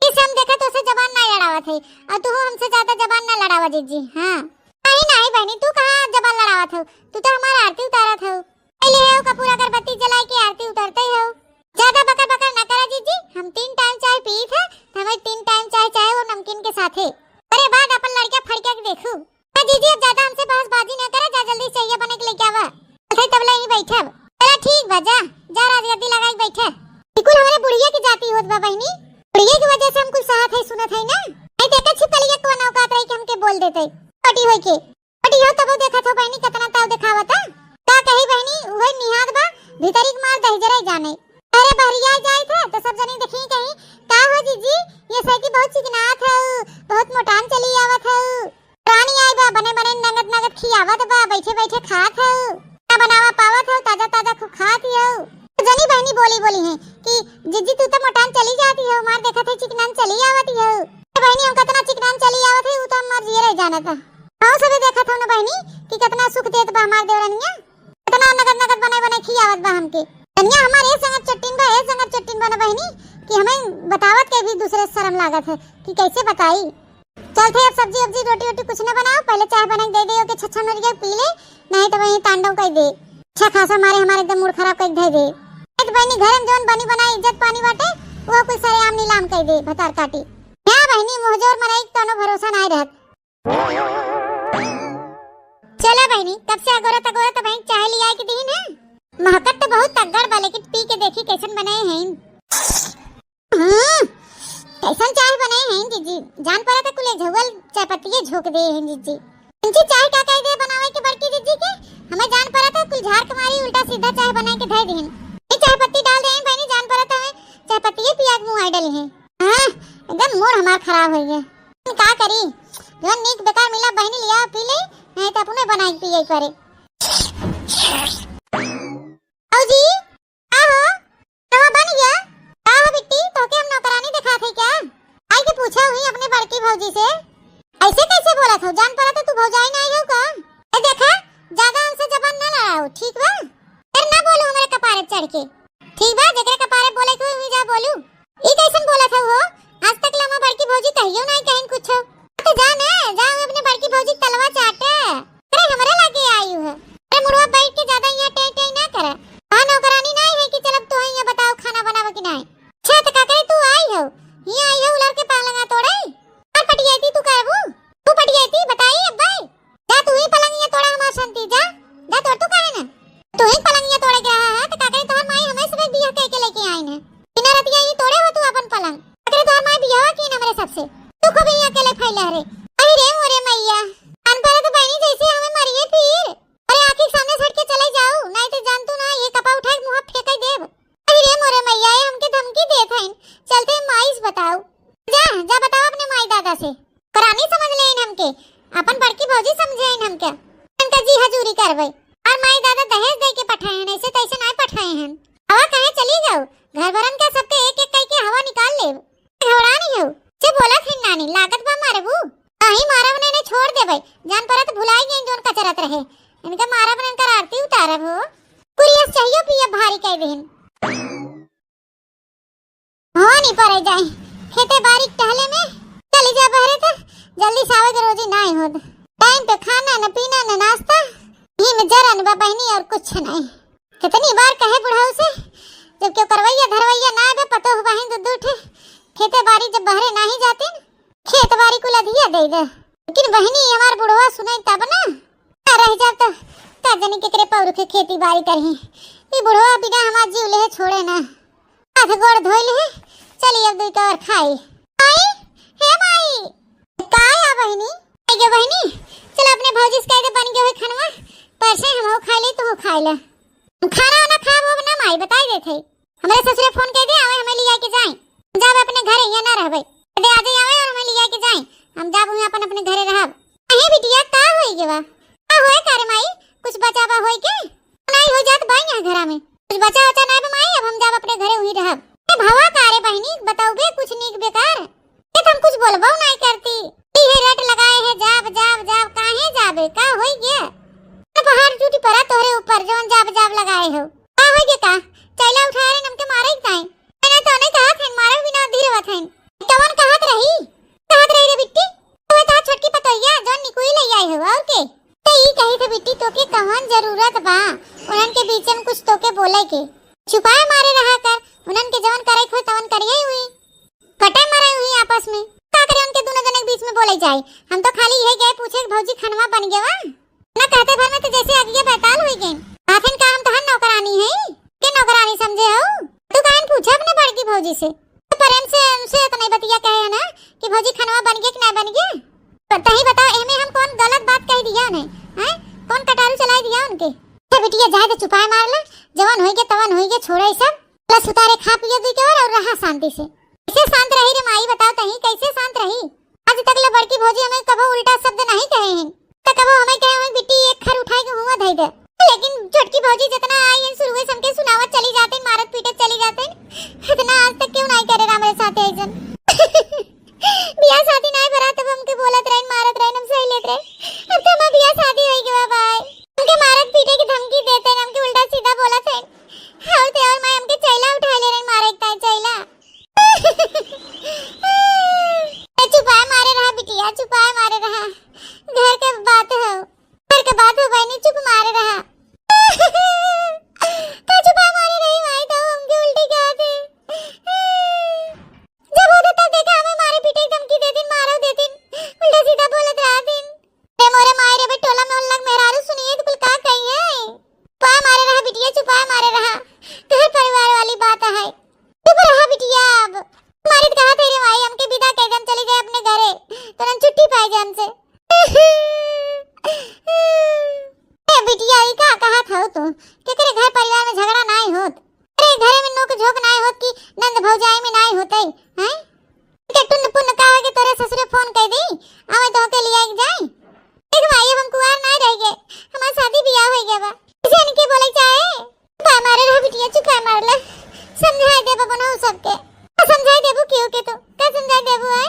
इस हम देखा तो से जबान ना लड़ावा थे, और तू हमसे ज्यादा जबान न लड़ावा जीजी। हां नहीं नहीं बहनी, तू कहां जबान लड़ावा था, तू तो हमारा आरती उतारा था। पहले है का पूरा अगरबत्ती जलाए के आरती उतारते हो। ज्यादा बकर बकर न करा जीजी, हम 3 टाइम चाय पी थे, हमें 3 टाइम चाय चाहे वो नमकीन के साथ है। अरे बाद अपन लड़का फड़के के देखू। जीजी अब ज्यादा हमसे बहसबाजी न करे, जा जल्दी चाहिए बने के लेके आवा। अरे तबला ही बैठा, चला ठीक बा, जा जा राजगद्दी लगाई बैठा। बिल्कुल हमारे बुढ़िया की जाती होत बा बहनी, बुढ़िया की वजह से हम कुछ साथ है सुनत है ना। नहीं देखा छिपकलिया को नौकात रही कि हमके बोल देते पटी होई के पटी हो, तब देखा था बहनी कितना ताव दिखावता। का कही बहनी, वही निहाद बा भीतरी के मार दहजरे जाने। अरे बहरिया जाए था तो सब जनी देखी कहीं का हो जीजी, ये सही बहुत चिकनात है, बहुत मोटान चली आवत है। रानी आई बा बने बने नगद नगद खियावत बा, बैठे बैठे खात है, ना बनावा पावत है, ताजा ताजा खूब खात है। जनी बहनी बोली बोली है कि जीजी तू तो मोटान चली जाती है, मार देखा था चिकनान चली आवती है। बहनी हम कितना चिकनान चली आवत है, वो तो हम मर जिए रह जाना था। हां सभी देखा था ना बहनी कि कितना सुख देत बा हमार देवरनिया, कितना नगद नगद बने बने खियावत बा हमके। कन्या हमारे संगत चट्टिन बा, ए संगत चट्टिन बा ना बहनी कि हमें बतावत के भी दूसरे शर्म लागत है कि कैसे बताई। चलते अब सब्जी वब्जी रोटी वोटी कुछ न बनाओ, पहले चाय बना के दे दे के छछन मर गया पी ले, नहीं तो वही तांडव कर दे। अच्छा खासा मारे हमारे एकदम मूड खराब कर दे दे। एक बहनी घर में जोन बनी बनाई इज्जत पानी बाटे, वो कोई सरेआम नीलाम कर दे भतार काटी। क्या बहनी मोहजोर मराई तनो भरोसा नहीं रहत। चलो बहनी कब से अगोरा तो बहन चाय ले आई के दी ना, महकत तो बहुत तगड़ बा, लेकिन पी के देखी कैसन बनाए हैं। कैसन चाय बनाए हैं जीजी, जान पड़ा था कुले झवल चाय पत्ती झोक दे हैं जीजी। इनकी चाय का कह दे बनावे के बड़की जीजी के, हमें जान पड़ा था कुल झाड़ कमारी उल्टा सीधा चाय बना के धर देन। ये चाय पत्ती डाल दे हैं बहनी, जान पड़ा था हमें चाय पत्ती के पिया के मुंह आइडल है। हां एकदम मूड हमार खराब हो गया, का करी जो नीक बेकार मिला बहनी लिया पी ले, नहीं तो अपने बना के पिए करे। औजी आहो कहां बन गया, आहो बिट्टी तो के हम नौकरानी दिखा थे क्या। आई के पूछा हुई अपने बड़की भौजी से, ऐसे कैसे बोला था, जान पड़ा था तू भौजाई नहीं हो का। ए देखा ज्यादा हमसे जबान ना लड़ाओ ठीक बा, फिर ना बोलो हमारे कपारे चढ़ के, ठीक बा। जगह कपारे बोले को हुई जा बोलू, ई कैसन बोला था वो, आज तक लम्मा बड़की भौजी कहियो नहीं कहीं कुछ। तो जा ना जाओ अपने बड़की भौजी तलवा चाटे, अरे हमारे लागे आई है। अरे मुड़वा बैठ के ज्यादा यहाँ टे टे ना करे, हां नौकरानी नहीं है कि चलब तो यहाँ बताओ खाना बनावे कि नहीं। अच्छा तो का तू आई हो, यहाँ आई हो उलर के पलंगा तोड़े, और पटियाई थी तू कहबू, तू पटियाई थी बताई अब भाई, जा तू ही पलंगिया तोड़ा हमार शांति, जा जा तोड़ तू कहे ना, तू ही पलंगिया तोड़े गया है। तो काकरे तोहर माई हमें सब बियाह कह के लेके आई ने, बिना रतिया ये तोड़े हो तू अपन पलंग, काकरे तोहर माई बियाह की ना मेरे सबसे, तू को भी अकेले फैला रे। अरे मोरे मैया अनपढ़ तो बहनी जैसे हमें मरिए फिर, अरे आंखें सामने से हट के चले जाओ, नहीं तो जान तू ना ये कपा उठा के मुंह फेंक देब। अरे मोरे मैया ये हमके धमकी देत हैं, चलते माईस बताओ, जा जा बताओ अपने माई दादा से, करानी समझ ले इन हमके, अपन बड़की भौजी समझे इन हमके, इनका जी हजूरी करवे, और माई दादा दहेज दे के पठाए हैं, ऐसे तैसे नहीं पठाए हैं। हवा कहे चली जाओ, घर भरन का सबके एक एक कह के हवा निकाल ले, घबरा नहीं हो। जे बोला थे नानी लागत बा मारे बू, नहीं मारा बने ने छोड़ दे भाई, जान पड़ा तो भुलाई गई जोन कचरत रहे, इनका मारा बने इनका आरती उतारब हो, कुरियस चाहिए पिए भारी कह देन। हो नहीं पड़े जाए खेते बारी टहले में चली जा बहरे तो जल्दी सावे के रोजी ना ही होत। टाइम पे खाना न पीना न नाश्ता ही में जरा न बहनी और कुछ नहीं। कितनी बार कहे बुढ़ाऊ से जब क्यों करवैया धरवैया ना आवे पतो बहन दूध उठे खेते बारी जब बहरे ना ही जाते खेत बारी को लधिया दे दे। लेकिन बहनी हमार बुढ़वा सुने तब ना रह जा तो काजनी के करे पौर के खेती बारी करही। ये बुढ़वा बिना हमार जीव ले छोड़े ना हाथ गोड़ धोइल है। चली अब दूध और खाई। माई हे माई का आ बहनी आई गे बहनी चल अपने भौजी से कह दे बन गए खाना परसे हम खा ले तू खा ले खाना ना खाबो ना माई बताई देथे। हमरे ससुरे फोन कह दे आवे हमें लिया के जाए जाब अपने घर यहाँ ना रहबे दे आ जाए आवे और हमें लिया के जाए हम जाब वहां अपन अपने घरे रहब। अहे बिटिया का होई गेवा का होए करे माई कुछ बचावा होई के नहीं हो जात बाई यहाँ घरा में कुछ बचा बचा ना माई अब हम जाब अपने घरे वहीं रहब। ए भावा कारे बहनी बताऊ बे कुछ नीक बेकार ये तुम कुछ बोलबो नहीं करती ये रेट लगाए है जाब जाब जाब काहे जाबे का होई गया पहाड़ टूटी पड़ा तोरे ऊपर जोन जाब जाब लगाए हो का होई गे का चैला उठा रे नमके मारे काई मैंने तो नहीं कहा थे मारे बिना धीरे वथन कवन कहत रही रे बिट्टी तो ता छोटकी पतोइया जोन निकुई ले आई हो और के ते ई कही थे बिट्टी तो के कवन जरूरत बा उनन के बीच में कुछ तो के बोले के छुपाए मारे रहा कर उनन के जवन करे खो तवन करिए हुई कटे मारे हुई आपस में का करे उनके दोनों जने के बीच में बोले जाए। हम तो खाली यही गए पूछे भौजी खनवा बन गया ना कहते भर में तो जैसे आगे बैताल हुई गई आखिर का हम तो हन नौकरानी है के नौकरानी समझे हो तू कहन पूछा अपने बड़की भौजी से तो प्रेम से हमसे तो नहीं बतिया कहे ना कि भौजी खनवा बन गया कि ना बन गया पता ही बताओ एमे हम कौन गलत बात कह दिया ने हैं कौन कटारू चला दिया उनके तो बिटिया जाए तो छुपाए मार ले जवन होई के तवन होई के छोड़े सब प्लस उतारे खा पिए दी के और रहा शांति से कैसे शांत रही रे माई बताओ तही कैसे शांत रही आज तक ले बड़की भौजी हमें कबो उल्टा शब्द नहीं कहे हैं तो कबो हमें कहे हुए बिट्टी एक खर उठाए के हुआ धई दे लेकिन छोटकी भौजी जितना आई है शुरू में सबके सुनावत चली जाते मारत पीटत चली जाते इतना आज तक क्यों नहीं करे हमारे साथ ऐसन बियाह शादी नहीं भरा तब हमके बोलत रहे मारत रहे हम सही लेत रहे अब तो हम बियाह शादी होई गवा भाई हमके मारत पीटे की धमकी देते हमके उल्टा सीधा बोलत है और ते और मैं हमके चैला उठा ले रहे मारे एक चैला चुपाए मारे रहा बिटिया चुपाए मारे रहा घर के बात हो बहनी चुप मारे रहा का चुपाए मारे रही भाई तो हमके उल्टी क्या थे जब होता तब देखा हमें मारे पीटे धमकी देती मारो देती उल्टा सीधा बोलत रहा दिन रे मोरे माए रे टोला में उल्लग मेहरारू सुनिए तो कुल का कही है चुपाए मारे रहा बिटिया चुपाए मारे रहा घर परिवार वाली बात है चुप रहा बिटिया अब मारित कहा तेरे भाई हमके विदा कह दम चली जाए अपने घरे तो हम छुट्टी पाए जाए हमसे ए बिटिया ई का कहा था तू के करे घर परिवार में झगड़ा नहीं होत अरे घरे में नोक झोक नहीं होत कि नंद भौजाई में नहीं होते हैं के टुन पुन कहा के तोरे ससुरे फोन कर दी आवे तो के लिए एक जाए देख भाई हम कुंवार नहीं रह गए हमारा शादी ब्याह हो गया बा इसे इनके बोले चाहे पा मारे रहा बिटिया चुका मार ले समझा दे बबनो सबके समझाई देबू क्यों के तो क्या समझाई देबू है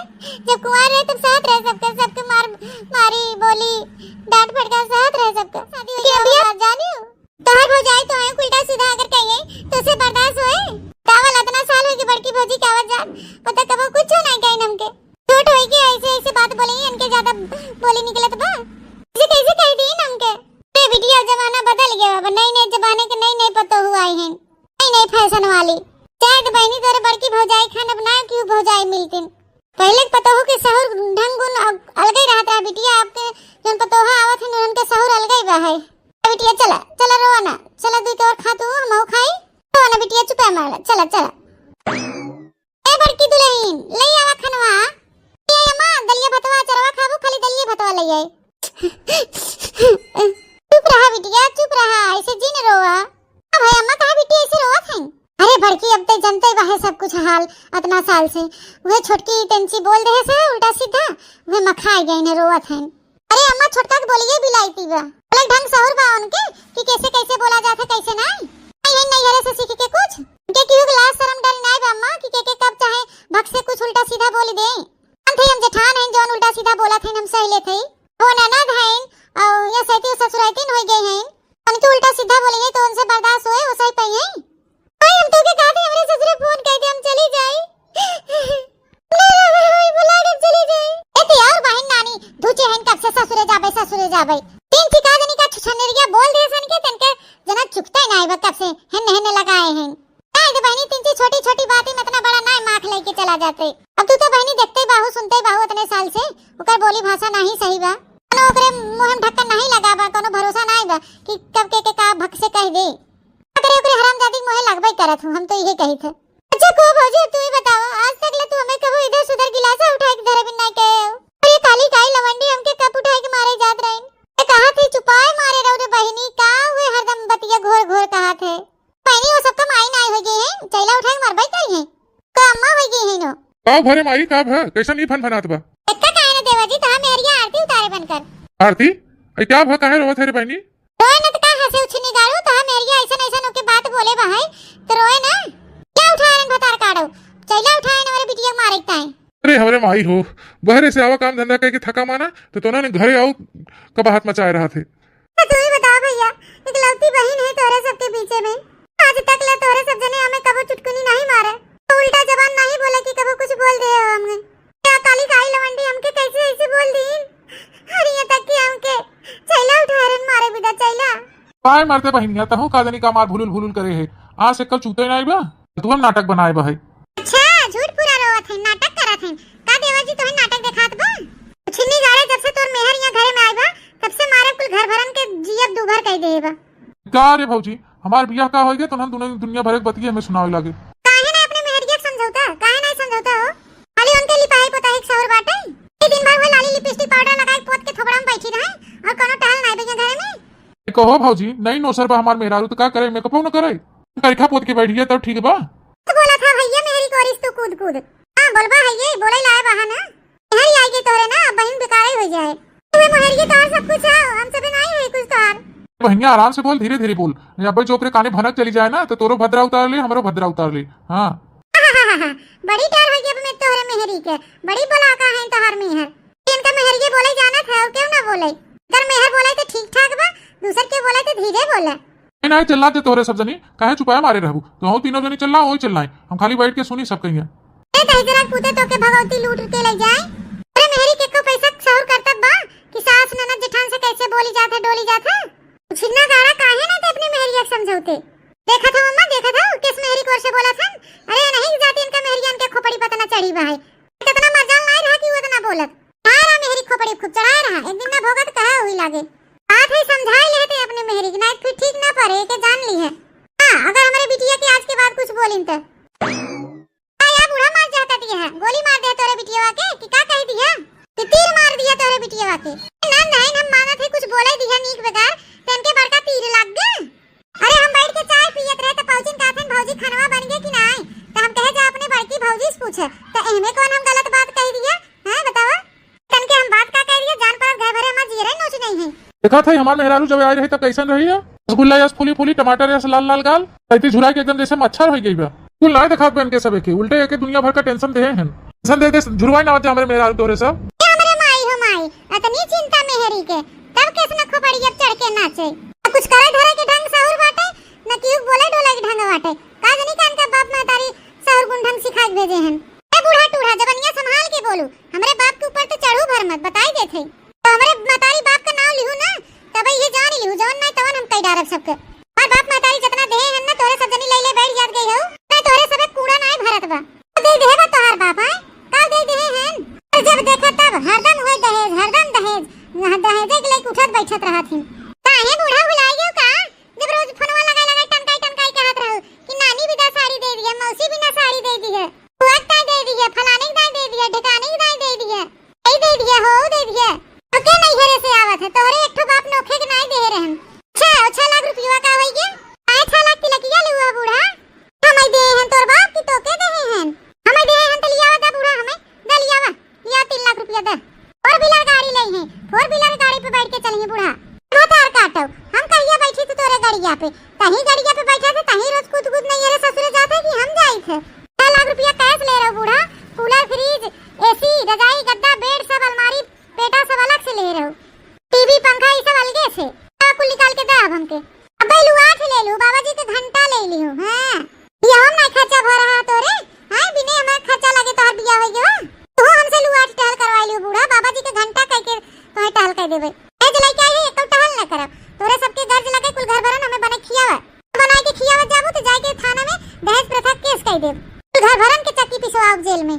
जब कुंवार रहे तब साथ रहे सबके मारी बोली डांट फटका साथ रहे सबका शादी हो गया जानी हो तोहर हो जाए तो है उल्टा सीधा अगर कहिए तो उसे बर्दाश्त होए दावल इतना साल हो गई बड़की भौजी की आवाज जान पता कब कुछ नहीं कहीं नमके छोट होई के ऐसे बात बोली इनके ज्यादा बोली निकलत बा इसे कैसे कह दी नमके रे बिटिया जमाना बदल गया बाबा नई जमाने के नई पतो हुआ है नई फैशन वाली शायद बहनी तोरे बड़की भौजाई खाना बना क्यों भौजाई मिलती पहले पतो हो के सहूर ढंग गुण अलग ही रहता है बिटिया आपके जन पतो है आवत है उनके सहूर अलग ही बा है बिटिया चला चला रोना चला दूध और खा तू हम खाई रोना बिटिया चुपा मार चला चला ए बड़की दुल्हन ले आवा खनवा ये मां दलिया भतवा चरवा खाबो खाली दलिया भतवा ले आई चुप रहा बिटिया चुप रहा ऐसे जिन रोवा अब है अम्मा कहा बिटिया ऐसे रोवा है अरे भड़की अब तो जनते वह सब कुछ हाल इतना साल से वह छोटकी टेंसी बोल दे से उल्टा सीधा वह मखाई गई ने रोवत है अरे अम्मा छोटका के बोलिए बिलाई थी बा अलग ढंग से और बा उनके कि कैसे कैसे बोला जाता कैसे नहीं हरे से सीख के कुछ के क्यों लाज शर्म डर नहीं बा अम्मा कि के कब चाहे भक से कुछ उल्टा सीधा बोल दे हम थे हम जेठान हैं जोन उल्टा सीधा बोला थे हम सही ले थे वो ननद हैं और ये सती ससुराइतिन हो गई हैं उनके उल्टा सीधा बोलेंगे तो उनसे बर्दाश्त होए वो सही पई हैं हम तो के कहते हमरे ससुरे फोन कर दे हम चली जाई जाबे तीन ठिका जनी का छछनेरिया बोल दे सन के तनके जना चुकता ही नहीं कब से हेन लगाए हैं। काय दे बहनी तीन छोटी छोटी बातें में इतना बड़ा ना माख लेके चला जाते। अब तू तो बहनी देखते ही बाहू सुनते ही बाहू इतने साल से ओकर बोली भाषा नहीं सही बा कोनो ओकरे मुंह में ढक्कन नहीं लगा बा कोनो भरोसा नहीं बा कि कब के का भक से कह दे अगर ओकरे हरामजादी मोहे लगबे करत हूं हम तो यही कही थे। अच्छा को भौजी तू ही बताओ आज तक ले तू हमें कबो इधर सुधर गिलासा उठा के धरे बिना के और ये काली काई लवंडी हमके कब उठा के मारे जात रहे ए कहा थे चुपाए मारे रहो रे बहनी का हुए हरदम बतिया घोर घोर कहा थे बहनी वो सब कम आई ना हो गए हैं चैला उठा के मारबई करी है का अम्मा हो गई है नो का भरे माई का भ कैसा नहीं फन फनात बा इतना काहे न देवा जी ता मेरिया आरती उतारे बनकर आरती ए क्या भ काहे रोवत है रे बहनी रोए न त का हंसे उछनी गाड़ू ता मेरिया ऐसा ओके बात बोले भाई तो रोए ना क्या उठाए भतार काड़ो चैला उठाए न मेरे बिटिया मारे ताई अरे हमरे माई हो बहरे से आवा काम धंधा करके थका माना तो तोना ने घरे आओ कब हाथ मचाए रहा थे। तू ही बता भैया इकलौती बहन है तोरे सबके पीछे में आज तक ले तोरे सब जने हमें कबो चुटकुनी नहीं मारे तो उल्टा जबान नहीं बोले कि कबो कुछ बोल दे हमने क्या काली काई लवंडी हमके कैसे ऐसे बोल दी अरे ये तक कि हमके चैला उठारन मारे बिदा चैला काय मारते बहनिया तहु कादनी का मार भुलुल करे है आज से कल चूते नहीं बा तू हम नाटक बनाए बा है। अच्छा झूठ पूरा रोवत है नाटक करत है का देवा जी तोहे नाटक दिखात बा छिन्नी गाड़े जब से तोर मेहर यहां घरे में आई बा तब से मारे कुल घर भरन के जियब दुभर कह देबा का रे भौजी हमार बियाह का होई गे तो हम दोनों दुनिया भर के बतिये हमें सुनावे लागे काहे ना अपने मेहरिया समझौता काहे ना समझौता हो खाली उनके लिपाई पोता एक सौर बाटे ये दिन भर वो लाली लिपस्टिक पाउडर लगाई पोत के थोबड़ा में बैठी रहे और कोनो टहल नहीं भैया घरे में कहो भौजी नहीं नौसर बा हमार मेहरारू तो का करे मेकअप न करे करिखा पोत के बैठ गया तब ठीक बा तो बोला था भैया मेरी कोरिस तू कूद कूद हां बोलबा है ये बोले लाए बहाना मेहरी आएगी तोरे ना बहन बेकार हो जाए तुम्हें मेहरी तो सब कुछ है हम सब नहीं है कुछ तार भैया आराम से बोल धीरे धीरे बोल अब जो अपने काने भनक चली जाए ना तो तोरो भद्रा उतार ले हमरो भद्रा उतार ले। हां बड़ी टार हो गई अब मैं तोरे मेहरी के बड़ी बोला का है तोहर मेहर इनका मेहर ये बोले जाना था क्यों ना बोले अगर मेहर बोले तो ठीक ठाक बा दूसर के बोले तो धीरे बोले नहीं चलना ते तोरे सब जनी काहे छुपाए मारे रहू तो हम तीनों जनी चलना वही चलना है हम खाली बैठ के सुनी सब कहिए ए तहजरा कूदे तो के भगवती लूट के ले जाए अरे मेहरी के को पैसा सौर करता बा कि सास ननद जेठान से कैसे बोली जात है डोली जात है छिन्ना गाड़ा काहे ना ते अपनी मेहरिया समझौते देखा था मम्मा देखा था किस मेहरी कोर से बोला था अरे नहीं जाती इनका मेहरियन के खोपड़ी पता ना चढ़ी बा है कितना मजाल नहीं रहा कि वो इतना बोलत हां मेहरी खोपड़ी खूब चढ़ाए रहा एक दिन ना भोगत कहा हुई लागे बात है समझाई लेते अपने मेहरी की नाइट फिर ठीक ना पड़े के जान ली है। हां अगर हमारे बिटिया के आज के बाद कुछ बोलिन तो या बूढ़ा मार जाता दिया है गोली मार दे तोरे बिटिया के कि का कह दिया कि तीर मार दिया तोरे बिटिया के ना नहीं हम माना थे कुछ बोले दिया नीक बेकार तन के बड़का तीर लग गए। अरे हम बैठ के चाय पियत रहे तो पौजिन कहथन भौजी खानवा बन गए कि नहीं तो हम कहे जा अपने बड़की भौजी से पूछे तो एमे कौन हम गलत बात कह दिया हां बताओ तन के हम बात का कह दिया जान पर घर भरे हम जीरे नोच नहीं है देखा था हमार मेहरारू जब आई रही तब कैसन रही है रसगुल्ला या फूली फूली टमाटर या लाल लाल गाल ऐती झुरा के एकदम जैसे मच्छर हो गई बा कुल ना दिखा बन के सब के उल्टे एक दुनिया भर का टेंशन दे हैं टेंशन दे झुरवाई ना होते हमारे मेहरारू तोरे सब हमारे माई हो माई अतनी चिंता मेहरी के तब कैसे न खोपड़ी अब चढ़ के नाचे कुछ करे धरे के ढंग सहूर बाटे न कि बोले डोले के ढंग बाटे का जनी कान का बाप महतारी सहूर गुण ढंग सिखा के भेजे हैं ए बूढ़ा टूढ़ा जबनिया संभाल के बोलू हमरे बाप के ऊपर तो चढ़ू भर मत बताई देथे तो हमरे महतारी बाप का नाम लिहू ना तब ये जान लिहू जवन नहीं तवन हम कई डारब सबके और बाप महतारी जितना देह है ना तोरे सब जनी ले बैठ जात गई हो ना तोरे सबे कूड़ा नहीं भरत बा दे देबा तोहर बाप है का दे दे हैं जब देखा तब हरदम होय दहेज दहेज के लिए उठत बैठत रहत हिन काहे बूढ़ा भुलाई गयो का जब रोज फोनवा लगा टंकाई कहत रहो कि नानी भी 10 साड़ी दे दी है मौसी भी ना साड़ी दे दी है बुआ का दे दी है फलाने का दे दी है ठिकाने का दे दी है ए दे दी है हो दे दी है तो के नहीं घरे से आवत है तोरे एक ठो बाप नोखे के नहीं दे रहे हम 6 लाख रुपया का होई गे 6 लाख की लकिया लुआ बूढ़ा हमें दे हैं तोर बाप की तोके दे हैं हमें दे हैं तो लिया दा बूढ़ा हमें दे लिया वा या 3 लाख रुपया दे फोर व्हीलर गाड़ी ले हैं फोर व्हीलर गाड़ी पे बैठ के चलेंगे बूढ़ा मोटर काटो हम कहिया बैठी थी तोरे गाड़िया पे तही गाड़िया पे बैठा थे तही रोज कूद नहीं रे ससुरे जाते कि हम जाई थे 6 लाख रुपया कैश ले रहे बूढ़ा कूलर फ्रिज एसी रजाई गद्दा बेड सब अलमारी पेटा सब अलग से ले रहे हो टीवी पंखा ये सब अलगे से कुल निकाल के दे अब हमके अब लुआठ ले लू बाबा जी के घंटा ले लियो हां ये हम ना खर्चा भर रहा तोरे हां बिने हमें खर्चा लगे तोहर बियाह हो गयो तू हमसे लुआठ टहल करवा लियो बूढ़ा बाबा जी के घंटा कह के तोहे टहल कह देबे ए जलाई घर भरन हमें बने खियावा बनाए के खियावा जाबू तो जाके थाना में दहेज प्रथा केस कर देब घर भरन के चक्की पिसवाओ जेल में।